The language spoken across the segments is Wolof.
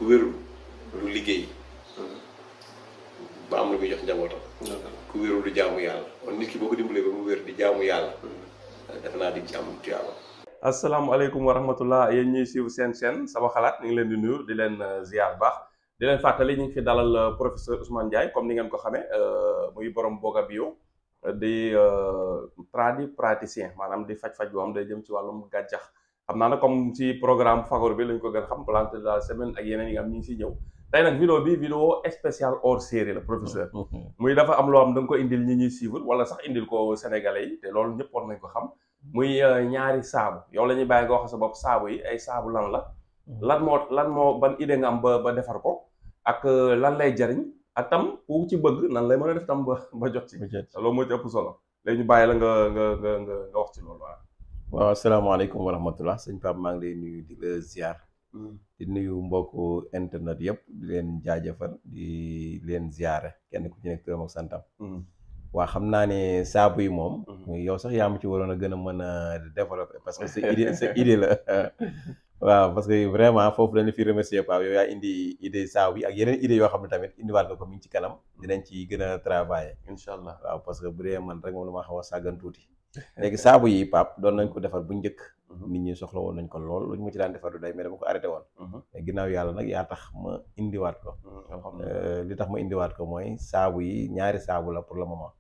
ku wérul du liggéey ba am lu muy jox njabootam. ku wérul du jaamu yàlla kon nit ki boo ko dimbalee ba mu wér di jaamu yàlla. defe naa di ci am tuyaaba. asalaamaaleykum wa rahmatullah yéen ñuy suivre seen chaîne sama xalaat ñu ngi leen di nuyu di leen ziar baax di leen fàttali ñu ngi fi dalal professeur Ousmane Ndiaye comme ni ngeen ko xamee muy borom Boga Bio di praticien maanaam di faj-faj boo xam day jëm ci wàllum gàncax. xam naa nag comme ci programme Fagor bi lañ ko gën xam plante de la semaine ak yeneen yi nga xam ñu ngi siy ñëw tey nag vidéo spéciale hors série la professeur. muy dafa am loo xam da nga ko indil ñi ñuy suivre wala sax indil ko sénégalais yi te loolu ñëpp war nañ ko xam. muy ñaari saabu yow la ñuy bàyyi nga wax sa bopp saabu yi ay saabu lan la. lan moo ban idée nga am ba defar ko ak lan lay jariñ ak tam ku ci bëgg nan lay mën a def tam ba jot ci. loolu moo ci ëpp solo léegi ñu bàyyi la nga wax ci loolu waaw asalaamaaleykum wa rahmatullah sëñ Pape maa ngi lay nuyu di la ziar. di nuyu mbokku internet yëpp di leen jaajëfal di leen ziare kenn ku ci nekk turam ak santam. waa xam naa ne saabu yi moom. yow sax yaa ma ci waroon a gën a mën a développer parce que sa idée la. waaw parce que vraiment foofu dañu fi remercier Pape yow yaa indi idée saabu yi ak yeneen idée yoo xam ne tamit indiwaat nga ko mi ngi ci kanam. dinañ ci gën a travailler. incha allah waaw parce que bu dee man rek moom dama xaw a sàggan tuuti. léegi saabu yi Pape doon nañ ko defar bu njëkk. nit ñi soxla woon nañ ko lool lu ñu ma ci daan defar du day mais dama ko arrêté woon. mais ginnaaw yàlla nag yaa tax ma indiwaat ko. li tax ma indiwaat ko mooy saabu yi ñaari saabu la pour le moment.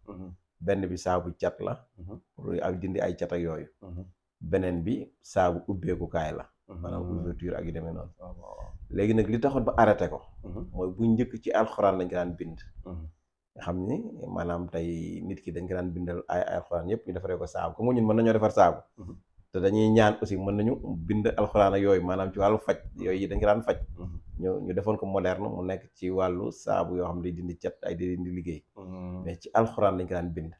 benn bi saabu cat la. pour ak dindi ay cat ak yooyu. beneen bi saabu ubbeekukaay la. maanaam ouverture ak yu demee noonu. léegi nag li taxoon ba arrêté ko. mooy bu njëkk ci alxuraan lañ ko daan bind. nga xam ni maanaam tey nit ki dañ ko daan bindal ay alxuraan yëpp ñu defaree ko saabu comme ñun mën nañoo defar saabu. te dañuy ñaan aussi mën nañu bind alxuraan ak yooyu maanaam ci wàllu faj yooyu dañ ko daan faj. ñu defoon ko moderne mu nekk ci wàllu saabu yoo xam ne day dindi cat ay day dindi liggéey. mais ci alxuraan lañ ko daan bind.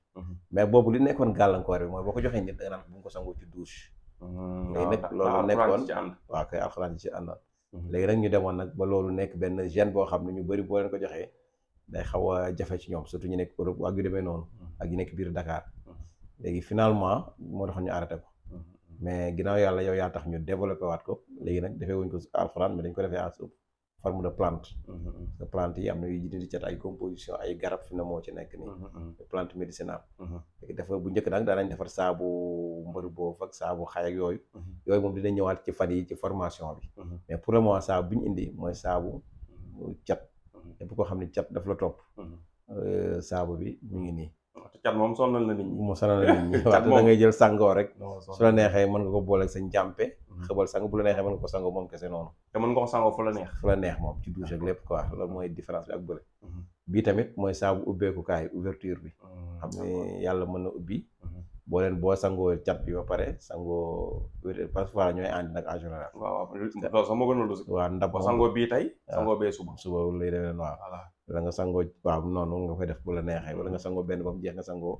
mais boobu li nekkoon gàllankoor bi mooy boo ko joxee nit da nga naan bu nga ko sangoo ci douche. léegi nag loolu nekkoon waaw kay alxuraan ci àndoon. léegi nag ñu demoon nag ba loolu nekk benn gène boo xam ne ñu bëri boo leen ko joxee. day xaw a jafe ci ñoom surtout ñu nekk Europe ak yu demee noonu. ak ñu nekk biir Dakar. léegi finalement moo tax ñu arrêté ko. mais ginnaaw yàlla yow yaa tax ñu développé waat ko léegi nag defee wuñ ko alxuraan mais dañ ko defee en forme de plante. parce que plante yi am na yu dindi cat ay composition ay garab fi na moo ci nekk nii. plante médicinale. léegi dafa bu njëkk nag daanañ defar saabu mbëru boobu ak saabu xay ak yooyu. yooyu moom dinañ ñëwaat ci fan yi ci formation bi. mais pour le moment saabu bi ñu indi mooy saabu cat. képp koo xam ne cat daf la topp. saabu bi mu ngi nii. cat moom sonal na nit ñi. mu sonal na nit ñi waaw da ngay jël sangoo rek. su la neexee mën nga ko booleeg sa njàmpe. xëbal sang bu la neexee mën nga ko sangoo moom kese noonu. te mën nga ko sangoo fu la neex. fu la neex moom ci douche ak lépp quoi loolu mooy différence bi ak bële. bii tamit mooy saabu ubbeekukaay ouverture bi. xam ne yàlla mën na ubbi. boo leen boo sangoo cat bi ba pare sangoo parfois ñooy ànd nag en général. waaw loolu sax moo gën a lu si. waaw ndab sangoo bii tey. sangoo bee suba. suba lay demee waaw. wala nga sangoo waaw noonu nga koy def bu la neexee wala nga sangoo benn ba mu jeex nga sangoo.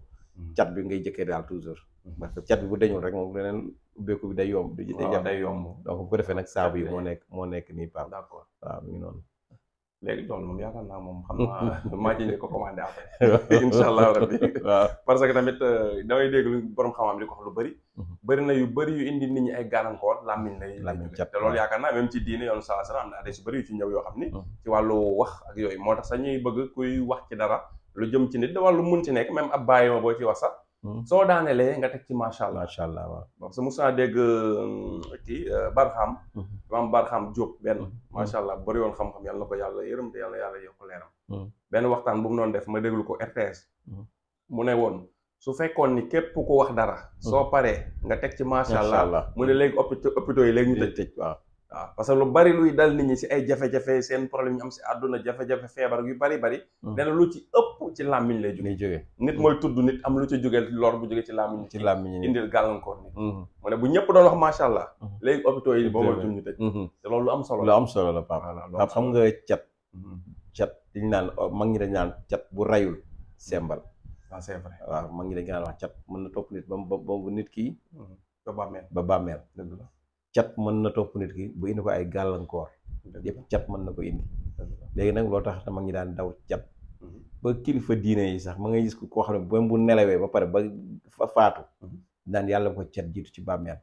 cat bi ngay jëkkee daal toujours. parce que cat bi bu deñul rek moom leneen ubbeeku bi day yomb. day yomb donc bu ko defee nag saabu yi moo nekk nii Pape. d'accord waaw mi ngi noonu. léegi loolu moom yaakaar naa moom xam naa maa ci ko commandé après incha allah rabbi waaw parce que tamit damay dégg lu borom xam-xam di ko wax lu bëri na yu bëri yu indi nit ñi ay gàllankoor làmmiñ lay cat te loolu yaakaar naa même ci diine yoonu sallallahu alayhi wasallam am na adresse yu bëri yu ci ñëw yoo xam ni ci wàllu wax ak yooyu moo tax sax ñuy bëgg kuy wax ci dara lu jëm ci nit da wàllu mun ci nekk même ab bàyyi ma boo ci wax sax soo daanelee nga teg ci macha allah waaw parce que mosaa dégg kii Barham maam Barham Diop benn macha allah bëri woon xam-xam yàlla na ko yàlla yërëm te yàlla yokk leeram benn waxtaan bu mu doon def ma déglu ko RTS mu ne woon su fekkoon ni képp ku wax dara soo paree nga teg ci macha allah mu ne léegi hôpitaux yi léegi ñu tëj waaw parce que lu bari luy dal nit ñi si ay jafe-jafe seen problème ñu am si àdduna jafe-jafe feebar yu bari nee na lu ci ëpp ci làmmiñ lay jóge nit mooy tudd nit am lu ci jóge lor bu jóge ci làmmiñ indil gàllankoor nit mu ne bu ñëpp doon wax macha allah léegi hôpitaux yi boo moytuñ ñu tëj te loolu lu am solo la Pape xam nga cat diñ naan mag ñi dañ naan cat bu rayul sembal c'est vrai waaw mag ñi dañ ko naan wax cat mën na topp nit ba nit kii ba bàmmeel cat mën na topp nit ki bu indi ko ay gàllankoor yëpp cat mën na ko indi léegi nag loo tax te mag ñi daan daw cat ba kilifa diine yi sax ma ngay gis koo xam ne bu nelawee ba pare ba faatu daan yàlla ko cat jiitu ci bàmmeel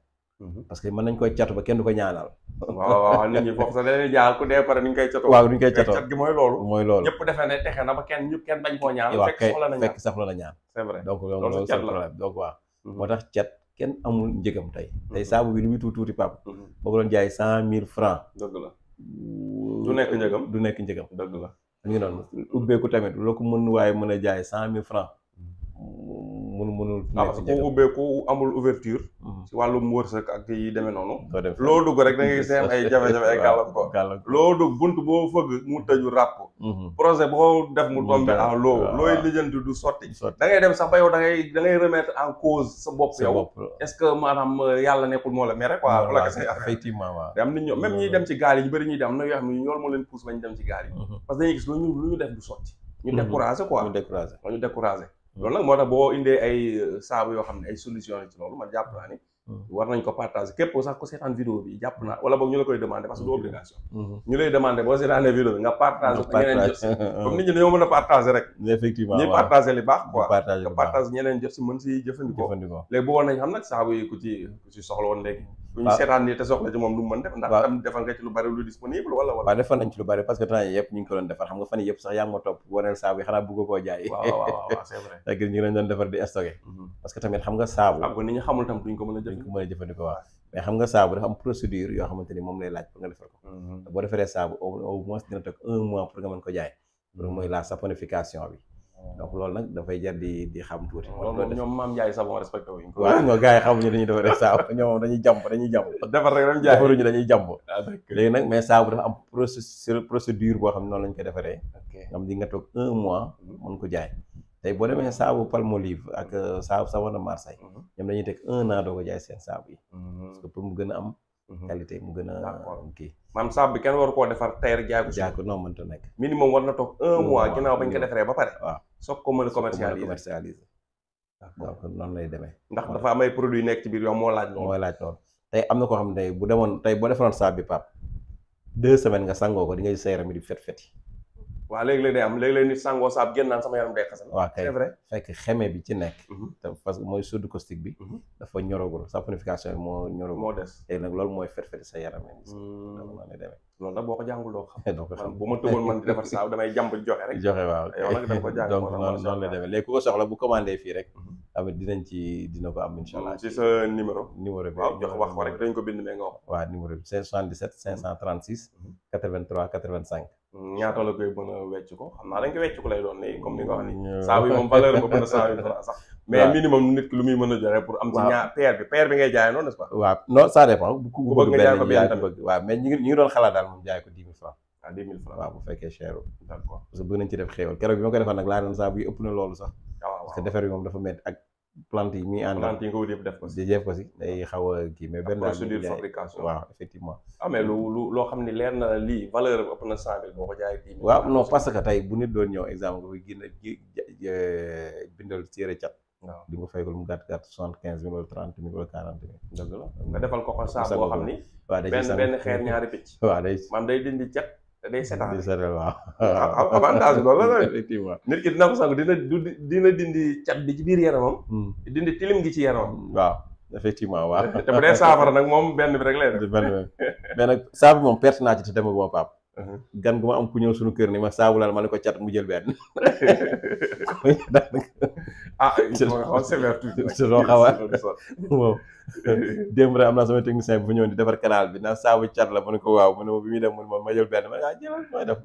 parce que mën nañ koy catu ba kenn du ko ñaanal. waaw nit ñi foofu sax dañuy jaar ku dee pare ni ñu koy catoo. waaw ni ñu koy catoo cat gi mooy loolu. mooy loolu ñëpp defe ne texe na ba kenn bañ koo ñaan. waaw fekk soxla na ñaan fekk soxla na ñaan. c'est vrai donc loolu c'est problème donc waaw. moo tax cat kenn amul njëgam tey. tey saabu bi lu muy tuuti pap boo ko doon jaay 100 000 francs. dëgg la du nekk njëgam. du nekk njëgam. dëgg la. ñu ngi noonu ubbeeku tamit loo ko mën waaye mën a jaay 100 000 francs. mënul parce que ku ubbeeku amul ouverture ci wàllum wërsëg ak yi demee noonu. loo dugg rek da ngay gis ay jafe-jafe ay gàllankoor. loo dugg bunt boo fëgg mu tëju ràpp. projet boo def mu tombé en looy lijjanti du sotti. da ngay dem sax ba yow da ngay remettre en cause sa bopp yow. est-ce que maanaam yàlla nekkul moo la mere quoi. bu la kese effectivement waaw. te am nit ñoo même ñiy dem ci gaal yi ñu bëri ñuy dem am na yoo xam ne loolu moo leen pousse bañ dem ci gaal yi. parce que dañuy gis lu ñu def du sotti. ñu découragé quoi ñu découragé. loolu nag moo tax boo indee ay saabu yoo xam ne ay solution ci loolu man jàpp naa ni war nañ ko partager képp sax ko seetaan vidéo bi jàpp naa wala boog ñu la koy demander parce que du obligation ñu lay demander boo seetaanee vidéo bi nga partager ko ñeneen jot si comme nit ñi dañoo mën a partager rek effectivement ñuy partager li baax quoi nga partager ñeneen jot si mën si jëfandikoo léegi bëggoon nañ xam nag saabu yi ku ci soxla woon léegi bu ñu seetaan nii te soxla ci moom lu mu mën def ndax tam defal nga ci lu bari lu disponible wala waaw defal nañ ci lu bari parce que temps yi yëpp ñu ngi ko doon defar xam nga fan yëpp sax yaa ngi ma topp waneel saabu yi xanaa bëgg koo jaay waaw c'est vrai léegi ñu ngi leen doon defar di stocké parce que tamit xam nga saabu ak nit ñi xamul tam duñ ko mën a jëfandikoo waaw mais xam nga saabu dafa am procédure yoo xamante ni moom lay laaj pour nga defar ko boo defaree saabu au moins dina toog 1 mois pour nga mën ko jaay loolu mooy la saponification bi donc loolu nag dafay jar di xam tuuti. loolu ñoom maam Ndiaye savon respecté wuñ ko. waaw non gars yi xamuñu dañuy defaree saabu ñoom dañuy jàmb. defar rek dem jaay defaruñu dañuy jàmb. léegi nag mais saabu dafa am procédure boo xam ne noonu lañ koy defaree. nga xam di nga toog 1 mois mën ko jaay. tey boo demee saabu Palmolive ak savon de Marseille. ñoom dañuy teg 1 an doo ko jaay seen saabu yi. parce que pour mu gën a am. qualité mu gën a kii. maanaam saabu bi kenn waru koo defar tey rek jaay ko non mënta nekk. minimum war na toog 1 mois ginnaaw bañ ko defaree ba pare. waaw soog ko mën a commercialiser. donc noonu lay demee. ndax dafa am ay produits nekk ci biir yow moo laaj loolu. mooy laaj loolu tey am na koo xam ne tey bu demoon tey boo defaroon saabu bi pap 2 semaines nga sangoo ko di nga sa yaram yi di fet yi. waaw léegi-léeg day am léegi-léeg nit sangoo saabu génn naan sama yaram day xasan. waaw kay c'est vrai fekk xeme bi ci nekk. parce que mooy soude caustique bi. dafa ñoragul saponification bi moo ñoragul. moo des léegi nag loolu mooy fet sa yaram yi. donc noonu lay demee. loolu nag boo ko jàngul doo ko xam. doo ko xam bu ma tëboon man di defar saabu damay jàmb joxe rek. joxe waaw yow nag da nga ko jàng donc noonu lay demee léegi ku ko soxla bu commandé fii rek. tamit dina ko am incha allah. ci sa numéro bi waaw jox wax ko rek dañ ko bind mais nga wax. waaw numéro bi 77 536 83 85. ñaata la koy mën a wecc ko xam naa dañ ko wecc ko lay doon nii comme ni nga wax nii saabu yi moom valeur ba mën a 100 000 francs sax mais minimum nit ki lu muy mën a joxe pour am ci ñaar paire bi ngay jaay noonu n'est-ce pas waaw non ça dépend ku bëgg nga jaay ko benn tamit bëgg waaw mais ñu ngi doon xalaat daal moom jaay ko 10 000 francs 10 000 francs waaw bu fekkee cher d'accord parce que bëgg nañ ci def xéewal keroog bi ma ko defal nag laa doon saabu yi ëpp na loolu sax parce que defar bi moom dafa métti ak plante yi muy àndal plante yi nga wut yëpp def ko si def ko si day xaw a kii mais benn procédure fabrication waaw effectivement mais loo xam ne leer na lii valeur ëpp na 100 000 boo ko jaayee 10 000 waaw non parce que tey bu nit doon ñëw exemple nga koy bindal téere cat waaw di nga fay ko lu mu gàtt 75 000 wala 30 000 wala 40 000 dëgg la nga defal ko saabu boo xam ni waaw day benn xeer ñaari picc waaw day maanaam day dindi cat te day setal waaw avantage loolu la effectivement nit ki dina ko sangu dina dindi cat bi ci biir yaramam dindi tilim gi ci yaramam waaw effectivement waaw te bu dee saafara nag moom benn bi rek lay def mais nag saabu moom perte naa ci te demaguma Pape gan gu ma am ku ñëw suñu kër ni ma saabu laal ma ne ko cat mu jël benn xaw sévère tuuti soo xawa moom démb rek am naa sama technicien bu ñëw di defar canal bi na saabu cat la ma ne ko waaw mu ne ma bi muy dem mu ne ma jël benn ma jëlal mooy def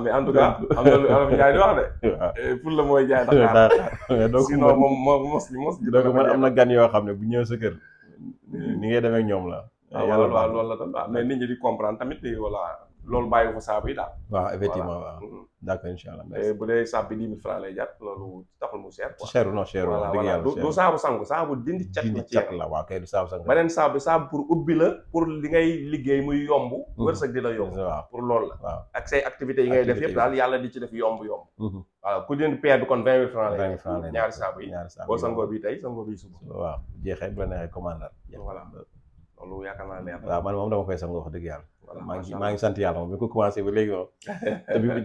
mais en tout cas am na lu Olof Njaay di wax de pour la mooy jaay Dakar donc sinon moom mos donc man am na gan yoo xam ne bu ñëw sa kër ni ngay demee ak ñoom la waaw loolu la tam waaw mais nit ñi di comprendre tamit voilà loolu bàyyi ko saabu yi daal waaw effectivement waaw d'accord incha allah bu dee saabu bi 10 000 francs lay jar loolu taxul mu cher quoi cher non cher dëgg yàlla du saabu sangu saabu dindi cat la waaw kay du saabu sangu beneen saabu pour ubbi la pour li ngay liggéey muy yomb wërsëg di la yomb waaw pour loolu la waaw ak say activités yi ngay def yëpp daal yàlla di ci def yomb voilà ku jënd paire bi kon 20 000 francs lay ñaari saabu yi boo sangoo bi tey sangoo bi suba waaw jeexee bu la neexee commandal voilà loolu yaakaar naa leer waaw man moom dama koy sangoo wax dëgg yàlla maa ngi sant yàlla moom bi ko commencé ba léegi moom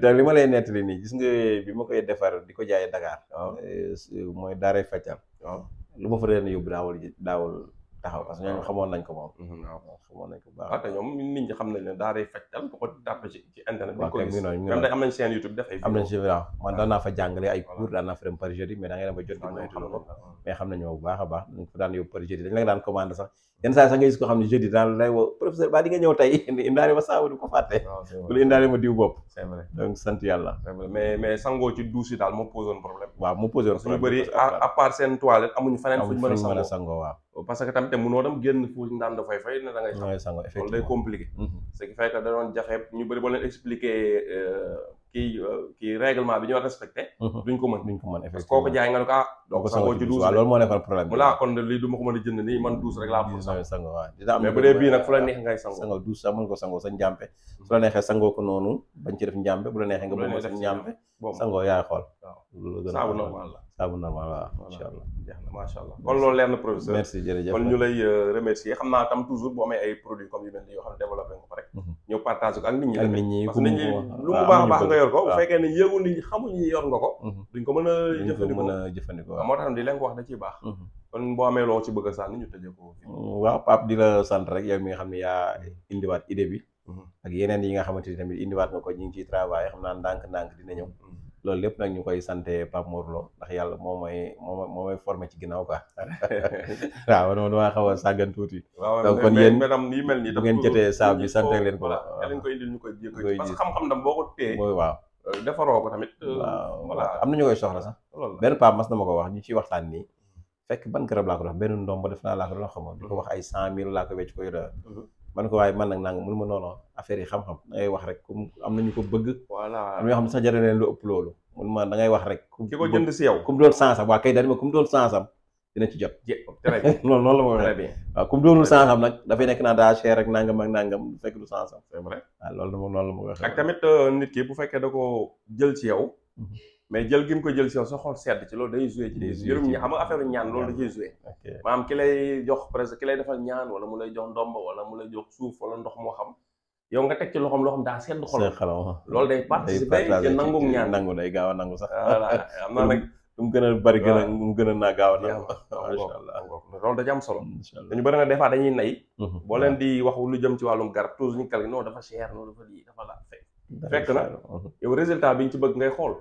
te li ma lay nettali nii gis nga bi ma koy defar di ko jaayee Dakar mooy daaray Fajal lu ma fa deen yóbbu daawul taxaw parce que ñooñu xamoon nañ ko moom. waaw xamoon nañ ko bu baax. waaw te ñoom nit ñi xam nañ ne daa day fajtal ko tàppe ci internet bi waaw ko kay gis mi noonu même day am nañ seen YouTube def ay am nañ vidéo si waaw man daan naa fa jàngale ay cours daan naa fa dem par jeudi mais da ngay dem ba jot waaw ñoom ñoom xam xam nañ ko ko. mais xam nañu bu baax a baax dañ ko daan yóbbu par jeudi dañ la daan commandé sax yenn saa yi sax nga gis ko xam ne jeudi daan lay woo professeur ba di nga ñëw tey indaale ma saabu di ko fàtte waaw c'est wala vrai indaale ma diw bopp c'est vrai donc sant yàlla c'est vrai mais sangoo ci douche yi daal moo posoon problème waaw mu posé woon suñu bëri à part seen toilette amuñu feneen fu ñu mën a mën a sangoo sangoo waaw parce que tamit mënoo dem génn fu ndaan da fay ne da ngay mooy sangoo loolu day effectivement compliqué ce qui fait que da doon jafe ñu bëri boo leen expliqué kii règlement bi ñu war respecté duñ ko mën duñ ko mën parce que kooku jaay nga ne ko doo ko sangoo ci douche waaw loolu moo nekkoon problème mu laa kon lii du ma ko mën a jënd nii man douche rek laa pour sangoo waaw dina am mais bu dee bii nag fu la neex ngay sangoo sangoo douche sax mën ko sangoo sa njàmpe su la neexee sangoo ko noonu bañ ci def njàmpe bu la neexee nga bëgg sa njàmpe sangoo yaay xool waaw loolu gën a saabu normal la saabu normal waaw incha allah jeex na macha allah kon loolu leer na professeur merci jërëjëf kon ñu lay remercier xam naa tam toujours boo amee ay produits comme yu mel ni yoo xam ne développé nga ko rek ñëw partage ko ak nit ñi ak nit ñi parce que nit ñi lu mu baax a baax nga yor ko bu fekkee ne yëgu nit ñi xamuñu ñi yor nga ko duñ ko mën a jëfandikoo mën a jëfandikoo moo tax di leen ko wax da ciy baax kon boo amee loo ci bëgg a sànni ñu tëjee ko waaw Pape di la sant rek yow mi nga xam ne yaa indiwaat idée bi ak yeneen yi nga xamante ni tamit indiwaat nga ko ñu ngi ciy travail xam naa ndànk-ndànk dina ñëw loolu lépp nag ñu koy sante Pape Mor Lo ndax yàlla moo may formé ci ginnaaw quoi waaw man damaa xaw a sàggan tuuti donc kon yéen madame yi mel nii bu ngeen jotee saabu bi sant leen ko la leen ko indil ñu koy jékko parce que xam-xam dam boo ko téye mooy waaw defaroo ko tamit waaw voilà am na ñu koy soxla sax loolu la benn Pape mas na ma ko wax ñu ciy waxtaan nii fekk ban garab laa ko dox benn ndomb def naa laa ko doon xamoon di ko wax ay 100 000 laa ko wecc ko yore man ko waaye man nag nanga mënu ma noonu affaire yi xam-xam da ngay wax rek comme am nañu ko bëgg voilà am ñoo xam ne sax jëre leen lu ëpp loolu mun ma da ngay wax rek ki ko jënd si yow comme doon sansam waa kay dani ma comme doon sansam dina ci jot très bien noonu la ma très waxee bien waaw comme doonul sansam nag dafay nekk naa daa cher rek nangam ak nangam fekk du sansam c'est vrai waaw loolu dama noonu la ma waxee ak tamit nit ki bu fekkee da ko jël ci yow mais jël gi mu ko jël ci yow sa xol sedd ci loolu day joué ci yërëm ñi xam nga affaire ñaan loolu da ciy joué maanaam ki lay jox presque ki lay defal ñaan wala mu lay jox ndomb wala mu lay jox suuf wala ndox moo xam yow nga teg ci loxoom loo xam daa sedd xol loolu day participer ci nangu ñaan nangu day gaaw a nangu sax voilà am na nag mu gën a bari gën a mu gën a naa gaaw a nangu masha Allah loolu da ci am solo dañu bëri na des fois dañuy nay boo leen di wax lu jëm ci wàllum garab toujours ñu kal non dafa cher non dafa lii dafa la fekk na yow résultat bi ñu ci bëgg ngay xool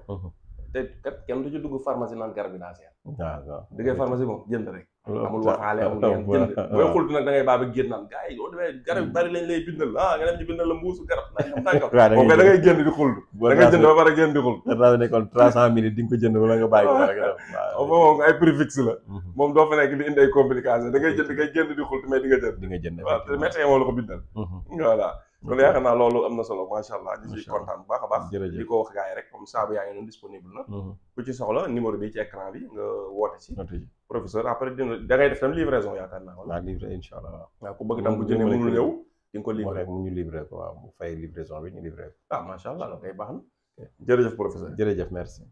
te kat kenn du ci dugg pharmacie naan garab bi daa seer waaw diggee pharmacie moom jënd rek amul waxaale amul ngeen jënd booy xultu nag da ngay baa ba génn naan gars yi yoo demee garab yu bari lañ lay bindal nga dem ñu bindal la mbuusu garab nangam moom kay da ngay génn di xultu da ngay jënd ba pare génn di xultu daa nekkoon 300 minutes di nga ko jënd wala nga bàyyi ko rek waaw moom ay prix fixe la moom doo fa nekk di indi ay complications da ngay jënd ngay génn di xultu mais di nga jënd waaw te médecin moo la ko bindal voilà kon yaakaar naa loolu am na solo macha allah ñu ciy kontaan bu baax a baax di ko wax gars yi rek comme saabu yaa ngi noonu disponible na ku ci soxla numéro bi ci écran bi nga woote ci professeur après dina da ngay def tam livraison yaakaar naa waaw livré incha allah waaw ku bëgg tam bu jëndee mënul ñëw di nga ko livré mu ñu livré ko waaw mu fay livraison bi ñu livré ko macha allah kay baax na jërëjëf professeur jërëjëf merci